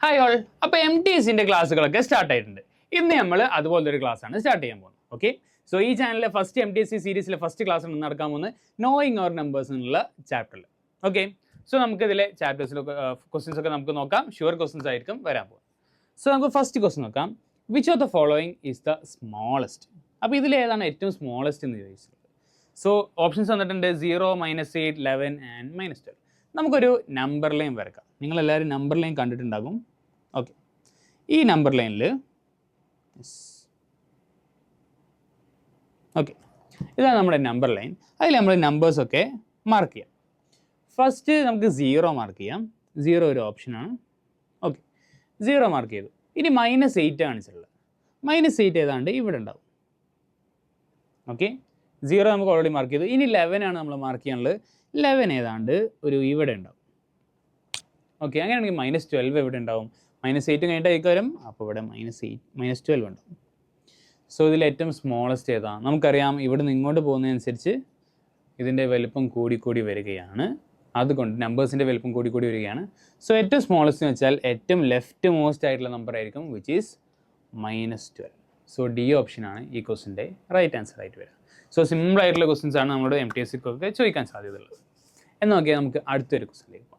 Hi all. അപ്പോൾ MTSന്റെ ക്ലാസ്സുകളൊക്കെ start ആയിട്ടുണ്ട്. ഇന്ന് നമ്മൾ അതുപോലത്തെ ഒരു ക്ലാസ്സാണ് സ്റ്റാർട്ട് ചെയ്യാൻ പോകുന്നത്. ഓക്കെ, സോ ഈ ചാനലിലെ ഫസ്റ്റ് MTSC സീരീസിലെ ഫസ്റ്റ് ക്ലാസ് ആണ് നടക്കാൻ പോകുന്നത് നോയിങ് അവർ നമ്പേഴ്സ് എന്നുള്ള ചാപ്റ്ററിൽ. ഓക്കെ, സോ നമുക്ക് ഇതിലെ ചാപ്റ്റേഴ്സിലൊക്കെ ക്വസ്റ്റ്യൻസ് ഒക്കെ നമുക്ക് നോക്കാം. ഷുവർ ക്വസ്റ്റ്യൻസ് ആയിരിക്കും വരാൻ പോകുന്നത്. സോ നമുക്ക് ഫസ്റ്റ് ക്വസ്റ്റ്യൻ നോക്കാം. Which of the following is the smallest? അപ്പോൾ ഇതിൽ ഏതാണ് ഏറ്റവും സ്മോളസ്റ്റ് എന്ന് ചോദിച്ചത്? സോ ഓപ്ഷൻസ് വന്നിട്ടുണ്ട് 0, -8, 11 ആൻഡ് -12. നമുക്കൊരു നമ്പർ ലൈൻ വരക്കാം. നിങ്ങളെല്ലാവരും നമ്പർ ലൈൻ കണ്ടിട്ടുണ്ടാകും. ഓക്കെ, ഈ നമ്പർ ലൈനിൽ ഓക്കെ, ഇതാണ് നമ്മുടെ നമ്പർ ലൈൻ. അതിൽ നമ്മൾ നമ്പേഴ്സൊക്കെ മാർക്ക് ചെയ്യാം. ഫസ്റ്റ് നമുക്ക് 0 മാർക്ക് ചെയ്യാം. 0 ഒരു ഓപ്ഷനാണ്. ഓക്കെ, 0 മാർക്ക് ചെയ്തു. ഇനി -8 കാണിച്ചിട്ടുള്ളത്. -8 ഏതാണ്ട് ഇവിടെ ഉണ്ടാവും. ഓക്കെ, 0 നമുക്ക് ഓൾറെഡി മാർക്ക് ചെയ്തു. ഇനി 11 ആണ് നമ്മൾ മാർക്ക് ചെയ്യാനുള്ളത്. 11 ഏതാണ്ട് ഒരു ഇവിടെ ഉണ്ടാവും. ഓക്കെ, അങ്ങനെയാണെങ്കിൽ -12 എവിടെ ഉണ്ടാവും? -8 കഴിഞ്ഞിട്ട് വരും. അപ്പോൾ ഇവിടെ -12 ഉണ്ടാവും. സോ ഇതിൽ ഏറ്റവും സ്മോളസ്റ്റ് ഏതാ? നമുക്കറിയാം ഇവിടെ നിന്ന് ഇങ്ങോട്ട് പോകുന്നതനുസരിച്ച് ഇതിൻ്റെ വലുപ്പം കൂടി വരികയാണ്. അതുകൊണ്ട് നമ്പേഴ്സിൻ്റെ വലുപ്പം കൂടി വരികയാണ്. സോ ഏറ്റവും സ്മോളസ്റ്റ് എന്ന് വെച്ചാൽ ഏറ്റവും ലെഫ്റ്റ് മോസ്റ്റ് ആയിട്ടുള്ള നമ്പർ ആയിരിക്കും, വിച്ച് ഈസ് -12. സോ ഡി ഓപ്ഷനാണ് ഈ ക്വസ്റ്റിൻ്റെ റൈറ്റ് ആൻസർ ആയിട്ട് വരിക. സോ സിമ്പിൾ ആയിട്ടുള്ള ക്വസ്റ്റ്യൻസ് ആണ് നമ്മളോട് MTSCക്കൊക്കെ ചോദിക്കാൻ സാധ്യതയുള്ളത്. എന്ന് നോക്കിയാൽ നമുക്ക് അടുത്തൊരു ക്വസ്റ്റിലേക്ക് പോകാം.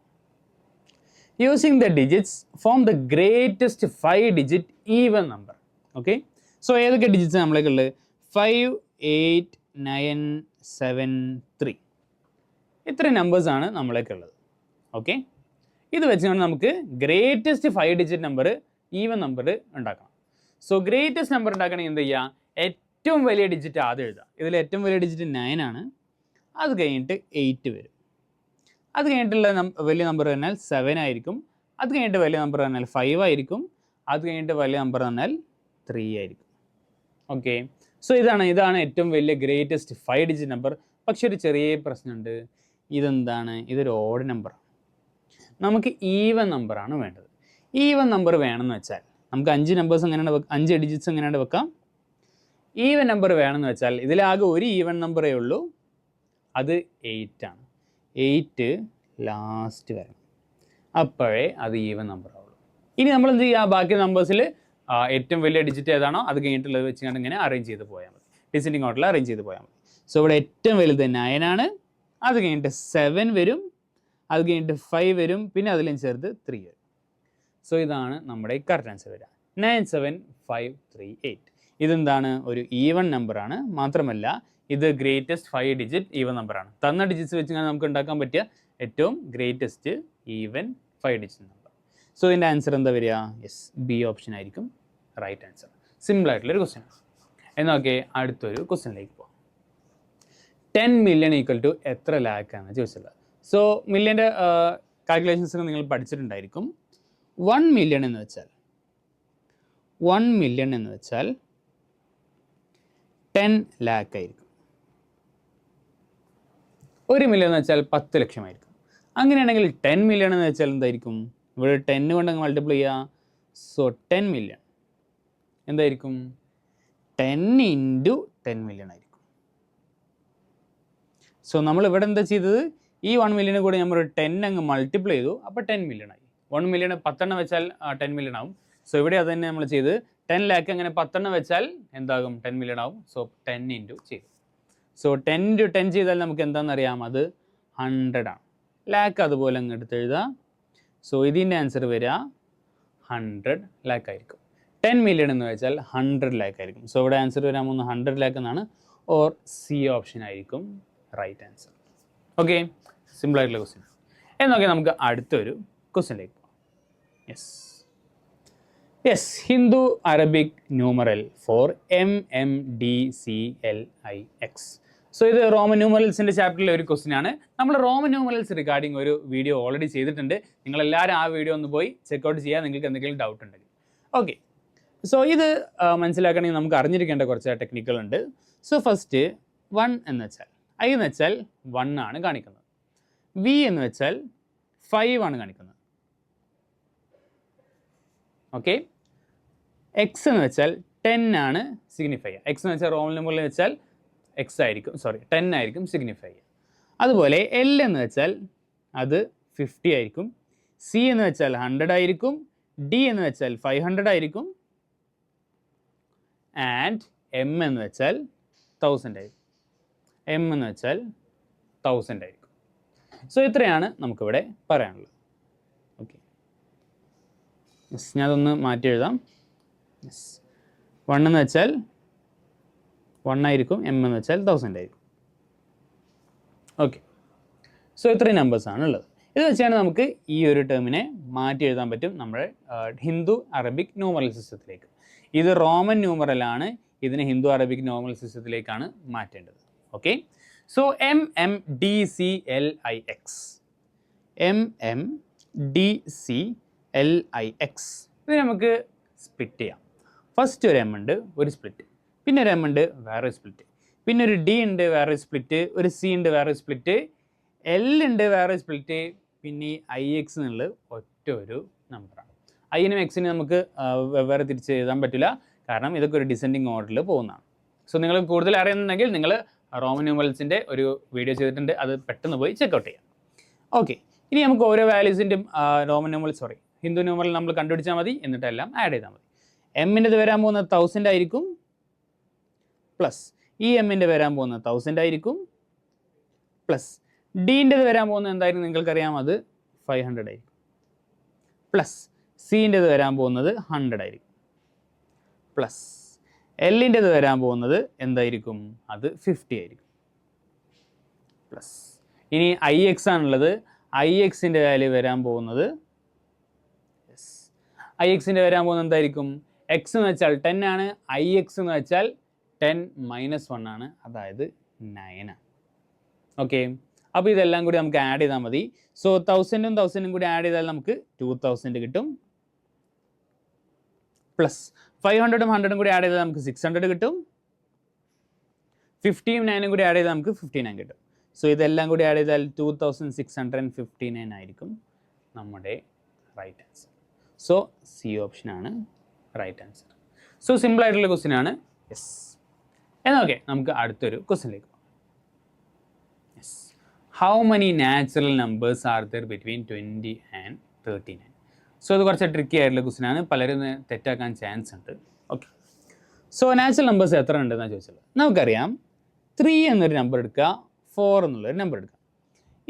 Using the digits form the greatest 5-digit even number. Okay, so ഏതൊക്കെ ഡിജിറ്റ്സ് നമ്മളേക്കുള്ളത്? 5, 8, 9, 7, 3. ഇത്രയും നമ്പേഴ്സാണ് നമ്മളേക്കുള്ളത്. ഓക്കെ, ഇത് വെച്ചുകൊണ്ട് നമുക്ക് greatest 5-digit number even number ഉണ്ടാക്കണം. സോ ഗ്രേറ്റസ്റ്റ് നമ്പർ ഉണ്ടാക്കണമെങ്കിൽ എന്ത് ചെയ്യുക? ഏറ്റവും വലിയ ഡിജിറ്റ് ആദ്യം എഴുതുക. ഇതിൽ ഏറ്റവും വലിയ ഡിജിറ്റ് 9 ആണ്. അത് കഴിഞ്ഞിട്ട് 8 വരും. അത് കഴിഞ്ഞിട്ടുള്ള വലിയ നമ്പർ പറഞ്ഞാൽ 7 ആയിരിക്കും. അത് കഴിഞ്ഞിട്ട് വലിയ നമ്പർ പറഞ്ഞാൽ 5 ആയിരിക്കും. അത് കഴിഞ്ഞിട്ട് വലിയ നമ്പർ പറഞ്ഞാൽ 3 ആയിരിക്കും. ഓക്കെ, സോ ഇതാണ് ഏറ്റവും വലിയ ഗ്രേറ്റസ്റ്റ് 5-digit നമ്പർ. പക്ഷെ ഒരു ചെറിയ പ്രശ്നമുണ്ട്. ഇതെന്താണ്? ഇതൊരു ഓഡ് നമ്പറാണ്. നമുക്ക് ഈവൻ നമ്പറാണ് വേണ്ടത്. ഈവൻ നമ്പർ വേണമെന്ന് വെച്ചാൽ നമുക്ക് 5 നമ്പേഴ്സ് എങ്ങനെയാണ് 5 ഡിജിറ്റ്സ് എങ്ങനെയാണ് വെക്കാം? ഈവൻ നമ്പർ വേണമെന്ന് വെച്ചാൽ ഇതിലാകെ ഒരു ഈവൻ നമ്പറേ ഉള്ളൂ, അത് 8 ആണ്. 8 ലാസ്റ്റ് വരണം, അപ്പോഴേ അത് ഈവൻ നമ്പർ ആവുള്ളൂ. ഇനി നമ്മൾ എന്ത് ചെയ്യുക? ബാക്കി നമ്പേഴ്സിൽ ഏറ്റവും വലിയ ഡിജിറ്റ് ഏതാണോ അത് കഴിഞ്ഞിട്ടുള്ളത് വെച്ചുകൊണ്ട് ഇങ്ങനെ അറേഞ്ച് ചെയ്ത് പോയാൽ മതി. ഡിസെൻഡിങ് ഓർഡറിൽ അറേഞ്ച് ചെയ്ത് പോയാൽ മതി. സോ ഇവിടെ ഏറ്റവും വലുത് 9 ആണ്. അത് കഴിഞ്ഞിട്ട് 7 വരും. അത് കഴിഞ്ഞിട്ട് 5 വരും. പിന്നെ അതിലും ചേർത്ത് 3 വരും. സോ ഇതാണ് നമ്മുടെ കറക്റ്റ് ആൻസർ വരിക. 9, 7, 5, 3, 8. ഇതെന്താണ്? ഒരു ഈവൻ നമ്പറാണ്. മാത്രമല്ല ഇത് ഗ്രേറ്റസ്റ്റ് 5-digit ഈവൻ നമ്പറാണ്. തന്ന ഡിജിറ്റ്സ് വെച്ച് നമുക്ക് ഉണ്ടാക്കാൻ പറ്റിയ ഏറ്റവും greatest even 5-digit number. So ഇതിൻ്റെ ആൻസർ എന്താ വരിക? യെസ്, ബി ഓപ്ഷൻ ആയിരിക്കും റൈറ്റ് ആൻസർ. സിമ്പിൾ ആയിട്ടുള്ളൊരു ക്വസ്റ്റ്യൻ. എന്നൊക്കെ അടുത്തൊരു ക്വസ്റ്റ്യനിലേക്ക് പോകാം. 10 million = എത്ര ലാക്കാണ് ചോദിച്ചത്? സോ മില്യൻ്റെ കാൽക്കുലേഷൻസ് ഒക്കെ നിങ്ങൾ പഠിച്ചിട്ടുണ്ടായിരിക്കും. 1 million എന്ന് വെച്ചാൽ 10 lakh ആയിരിക്കും. 1 million എന്ന് വെച്ചാൽ 10 ലക്ഷമായിരിക്കും. അങ്ങനെയാണെങ്കിൽ 10 million എന്ന് വെച്ചാൽ എന്തായിരിക്കും? ഇവിടെ 10 കൊണ്ട് അങ്ങ് മൾട്ടിപ്ലൈ ചെയ്യുക. സോ 10 million എന്തായിരിക്കും? 10 × 10 million ആയിരിക്കും. സോ നമ്മൾ ഇവിടെ എന്താ ചെയ്തത്? ഈ 1 million കൂടെ നമ്മൾ 10 അങ്ങ് മൾട്ടിപ്ലൈ ചെയ്തു. അപ്പോൾ 10 million ആയി. 1 million 10 വെച്ചാൽ 10 million ആവും. സോ ഇവിടെ അത് തന്നെ നമ്മൾ ചെയ്ത് 10 lakh അങ്ങനെ 10 വെച്ചാൽ എന്താകും? 10 million ആവും. സോ 10 × ചെയ്തു. സോ 10 × 10 ചെയ്താൽ നമുക്ക് എന്താണെന്നറിയാം? അത് 100 ആണ്. ലാക്ക് അതുപോലെ അങ്ങ് എടുത്ത് എഴുതുക. സോ ഇതിൻ്റെ ആൻസർ വരിക 100 lakh ആയിരിക്കും. 10 million എന്ന് വെച്ചാൽ 100 lakh ആയിരിക്കും. സോ ഇവിടെ ആൻസർ വരാൻ പോകുന്നത് 100 lakh എന്നാണ്. ഓർ സി ഓപ്ഷൻ ആയിരിക്കും റൈറ്റ് ആൻസർ. ഓക്കെ, സിമ്പിൾ ആയിട്ടുള്ള ക്വസ്റ്റ്യൻ. എന്നൊക്കെ നമുക്ക് അടുത്തൊരു ക്വസ്റ്റ്യനിലേക്ക് പോകാം. Yes, Hindu Arabic numeral for MMDCLIX. So ഇത് റോമൻ ന്യൂമറൽസിൻ്റെ ചാപ്റ്ററിലെ ഒരു ക്വസ്റ്റ്യൻ ആണ്. നമ്മൾ റോമൻ ന്യൂമറൽസ് റിഗാർഡിങ് ഒരു വീഡിയോ ഓൾറെഡി ചെയ്തിട്ടുണ്ട്. നിങ്ങളെല്ലാവരും ആ വീഡിയോ ഒന്ന് പോയി ചെക്കൗട്ട് ചെയ്യുക, നിങ്ങൾക്ക് എന്തെങ്കിലും ഡൗട്ട് ഉണ്ടെങ്കിൽ. ഓക്കെ, സോ ഇത് മനസ്സിലാക്കണമെങ്കിൽ നമുക്ക് അറിഞ്ഞിരിക്കേണ്ട കുറച്ച് ടെക്നിക്കുകളുണ്ട്. സോ ഫസ്റ്റ് 1 എന്ന് വെച്ചാൽ I എന്ന് വെച്ചാൽ 1 ആണ് കാണിക്കുന്നത്. V എന്ന് വെച്ചാൽ 5 ആണ് കാണിക്കുന്നത്. ഓക്കെ, X എന്ന് വെച്ചാൽ 10 ആണ് സിഗ്നിഫൈ ചെയ്യുക. X എന്ന് വെച്ചാൽ റോമൻ ന്യൂമറൽ വെച്ചാൽ 10 ആയിരിക്കും സിഗ്നിഫൈ ചെയ്യുക. അതുപോലെ L എന്ന് വെച്ചാൽ അത് 50 ആയിരിക്കും. C എന്ന് വെച്ചാൽ 100 ആയിരിക്കും. ഡി എന്ന് വെച്ചാൽ 500 ആയിരിക്കും, ആൻഡ് എം എന്ന് വെച്ചാൽ 1000 ആയിരിക്കും. എം എന്ന് വെച്ചാൽ 1000 ആയിരിക്കും. സോ ഇത്രയാണ് നമുക്കിവിടെ പറയാനുള്ളത്. ഓക്കെ, ഞാൻ അതൊന്ന് മാറ്റി എഴുതാം. 1 എന്ന് വെച്ചാൽ 1 ആയിരിക്കും, എം എന്ന് വെച്ചാൽ 1000 ആയിരിക്കും. ഓക്കെ, സോ ഇത്രയും നമ്പേഴ്സാണ് ഉള്ളത്. ഇത് വെച്ചാണ് നമുക്ക് ഈ ഒരു ടേമിനെ മാറ്റി എഴുതാൻ പറ്റും നമ്മുടെ ഹിന്ദു അറബിക് ന്യൂമറൽ സിസ്റ്റത്തിലേക്ക്. ഇത് റോമൻ ന്യൂമറലാണ്, ഇതിനെ ഹിന്ദു അറബിക് ന്യൂമറൽ സിസ്റ്റത്തിലേക്കാണ് മാറ്റേണ്ടത്. ഓക്കെ, സോ MMDCLIX, MMDCLIX ഇത് നമുക്ക് സ്പ്ലിറ്റ് ചെയ്യാം. ഫസ്റ്റ് ഒരു എം ഉണ്ട്, ഒരു സ്പ്ലിറ്റ്, പിന്നെ ഒരു എം ഉണ്ട്, വേറെ സ്പ്ലിറ്റ്, പിന്നെ ഒരു ഡി ഉണ്ട്, വേറെ സ്പ്ലിറ്റ്, ഒരു സി ഉണ്ട്, വേറെ സ്പ്ലിറ്റ്, എൽ ഉണ്ട്, വേറെ സ്പ്ലിറ്റ്, പിന്നെ ഈ IX എന്നുള്ളത് ഒറ്റ ഒരു നമ്പറാണ്. ഐനും എക്സിനും നമുക്ക് വേറെ തിരിച്ച് എഴുതാൻ പറ്റില്ല, കാരണം ഇതൊക്കെ ഒരു ഡിസെൻഡിങ് ഓർഡറിൽ പോകുന്നതാണ്. സോ നിങ്ങൾ കൂടുതൽ അറിയുന്നുണ്ടെങ്കിൽ നിങ്ങൾ റോമൻ ന്യൂമറൽസിൻ്റെ ഒരു വീഡിയോ ചെയ്തിട്ടുണ്ട്, അത് പെട്ടെന്ന് പോയി ചെക്കൗട്ട് ചെയ്യാം. ഓക്കെ, ഇനി നമുക്ക് ഓരോ വാല്യൂസിൻ്റെയും ഹിന്ദു ന്യൂമറൽ നമ്മൾ കണ്ടുപിടിച്ചാൽ മതി, എന്നിട്ട് എല്ലാം ആഡ് ചെയ്താൽ മതി. എമ്മിൻ്റെത് വരാൻ പോകുന്നത് 1000 ആയിരിക്കും, പ്ലസ് ഈ എമ്മിൻ്റെ വരാൻ പോകുന്നത് 1000 ആയിരിക്കും, പ്ലസ് ഡീൻ്റെത് വരാൻ പോകുന്നത് എന്തായാലും നിങ്ങൾക്കറിയാം, അത് 500 ആയിരിക്കും, പ്ലസ് സീൻ്റെത് വരാൻ പോകുന്നത് 100 ആയിരിക്കും, പ്ലസ് എല്ലിൻ്റെത് വരാൻ പോകുന്നത് എന്തായിരിക്കും, അത് 50 ആയിരിക്കും, പ്ലസ് ഇനി IX ആണുള്ളത്. IXൻ്റെ വാല്യൂ വരാൻ പോകുന്നത് IXൻ്റെ വരാൻ പോകുന്നത് എന്തായിരിക്കും, എക്സ് എന്ന് വെച്ചാൽ 10 ആണ്, IX എന്ന് വെച്ചാൽ 10 - 1 ആണ്, അതായത് 9 ആണ്. ഓക്കെ, അപ്പോൾ ഇതെല്ലാം കൂടി നമുക്ക് ആഡ് ചെയ്താൽ മതി. സോ 1000ഉം 1000ഉം കൂടി ആഡ് ചെയ്താൽ നമുക്ക് 2000 കിട്ടും, പ്ലസ് 500ഉം 100ഉം കൂടി ആഡ് ചെയ്താൽ നമുക്ക് 600 കിട്ടും, 50ഉം 9ഉം കൂടി ആഡ് ചെയ്താൽ നമുക്ക് 59 കിട്ടും. സോ ഇതെല്ലാം കൂടി ആഡ് ചെയ്താൽ 2659 ആയിരിക്കും നമ്മുടെ റൈറ്റ് ആൻസർ. സോ സി ഓപ്ഷനാണ് റൈറ്റ് ആൻസർ. സോ സിമ്പിൾ ആയിട്ടുള്ള ക്വസ്റ്റ്യൻ ആണ്. യെസ്, എന്നാൽ ഓക്കെ, നമുക്ക് അടുത്തൊരു ക്വസ്റ്റ്യനിലേക്ക് പോകാം. Yes, how many natural numbers are there between 20 and 39? So ഇത് കുറച്ച് ട്രിക്കി ആയിട്ടുള്ള ക്വസ്റ്റ്യൻ ആണ്, പലരും തെറ്റാക്കാൻ ചാൻസ് ഉണ്ട്. ഓക്കെ, സോ നാച്ചുറൽ നമ്പേഴ്സ് എത്ര ഉണ്ടെന്നാണ് ചോദിച്ചത്. നമുക്കറിയാം 3 എന്നൊരു നമ്പർ എടുക്കുക, 4 എന്നുള്ളൊരു നമ്പർ എടുക്കുക.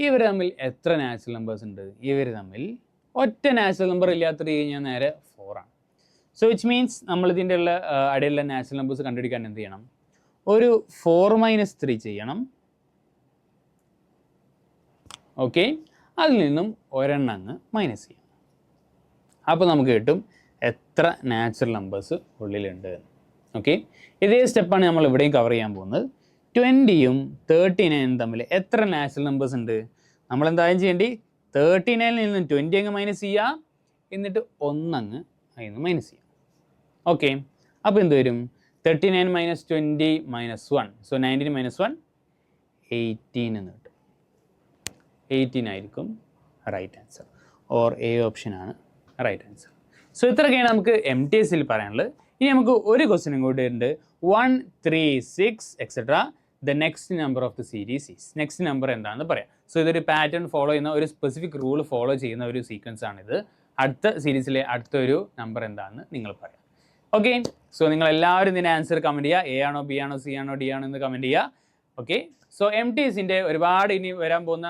ഇവർ തമ്മിൽ എത്ര നാച്ചുറൽ നമ്പേഴ്സ് ഉണ്ട്? ഇവർ തമ്മിൽ ഒറ്റ നാച്ചുറൽ നമ്പർ ഇല്ലാത്ത കഴിഞ്ഞാൽ നേരെ 4 ആണ്. സോ വിച്ച് മീൻസ് നമ്മളിതിൻ്റെ ഉള്ള ഇടയിലുള്ള നാച്ചുറൽ നമ്പേഴ്സ് കണ്ടുപിടിക്കാൻ എന്ത് ചെയ്യണം? ഒരു 4 - 3 ചെയ്യണം. ഓക്കെ, അതിൽ നിന്നും ഒരെണ്ണം അങ്ങ് മൈനസ് ചെയ്യണം. അപ്പോൾ നമുക്ക് കിട്ടും എത്ര നാച്ചുറൽ നമ്പേഴ്സ് ഉള്ളിലുണ്ട്. ഓക്കെ, ഇതേ സ്റ്റെപ്പാണ് നമ്മൾ ഇവിടെയും കവർ ചെയ്യാൻ പോകുന്നത്. 20ഉം 39ഉം തമ്മിൽ എത്ര നാച്ചുറൽ നമ്പേഴ്സ് ഉണ്ട്? നമ്മൾ എന്തായാലും ചെയ്യേണ്ടി 39ൽ നിന്നും 20 അങ്ങ് മൈനസ് ചെയ്യുക, എന്നിട്ട് 1 അങ്ങ് അതിൽ നിന്ന് മൈനസ് ചെയ്യുക. ഓക്കെ, അപ്പോൾ എന്ത് വരും? 39 - 20 - 1, സോ 19 - 1 18 എന്ന് കിട്ടും. 18 ആയിരിക്കും റൈറ്റ് ആൻസർ, ഓർ എ ഓപ്ഷനാണ് റൈറ്റ് ആൻസർ. സോ ഇത്രയൊക്കെയാണ് നമുക്ക് MTSൽ പറയാനുള്ളത്. ഇനി നമുക്ക് ഒരു ക്വസ്റ്റ്യൻ കൂടി ഉണ്ട്. 1, 3, 6 etcetera the next number of the series is. Next number എന്താണെന്ന് പറയാം. സോ ഇതൊരു പാറ്റേൺ ഫോളോ ചെയ്യുന്ന, ഒരു സ്പെസിഫിക് റൂൾ ഫോളോ ചെയ്യുന്ന ഒരു സീക്വൻസ് ആണിത്. അടുത്ത സീരീസിലെ അടുത്തൊരു നമ്പർ എന്താണെന്ന് നിങ്ങൾ പറയാം. ഓക്കെ, സോ നിങ്ങൾ എല്ലാവരും ഇതിൻ്റെ ആൻസർ കമൻറ്റ് ചെയ്യുക. A ആണോ, B ആണോ, C ആണോ, D ആണോ എന്ന് കമൻറ്റ് ചെയ്യുക. ഓക്കെ, സോ MTSൻ്റെ ഒരുപാട് ഇനി വരാൻ പോകുന്ന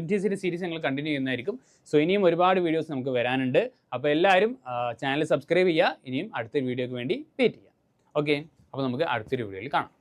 MTSൻ്റെ സീരീസ് ഞങ്ങൾ കണ്ടിന്യൂ ചെയ്യുന്നതായിരിക്കും. സോ ഇനിയും ഒരുപാട് വീഡിയോസ് നമുക്ക് വരാനുണ്ട്. അപ്പോൾ എല്ലാവരും ചാനൽ സബ്സ്ക്രൈബ് ചെയ്യുക. ഇനിയും അടുത്തൊരു വീഡിയോയ്ക്ക് വേണ്ടി വെയിറ്റ് ചെയ്യുക. ഓക്കെ, അപ്പോൾ നമുക്ക് അടുത്തൊരു വീഡിയോയിൽ കാണാം.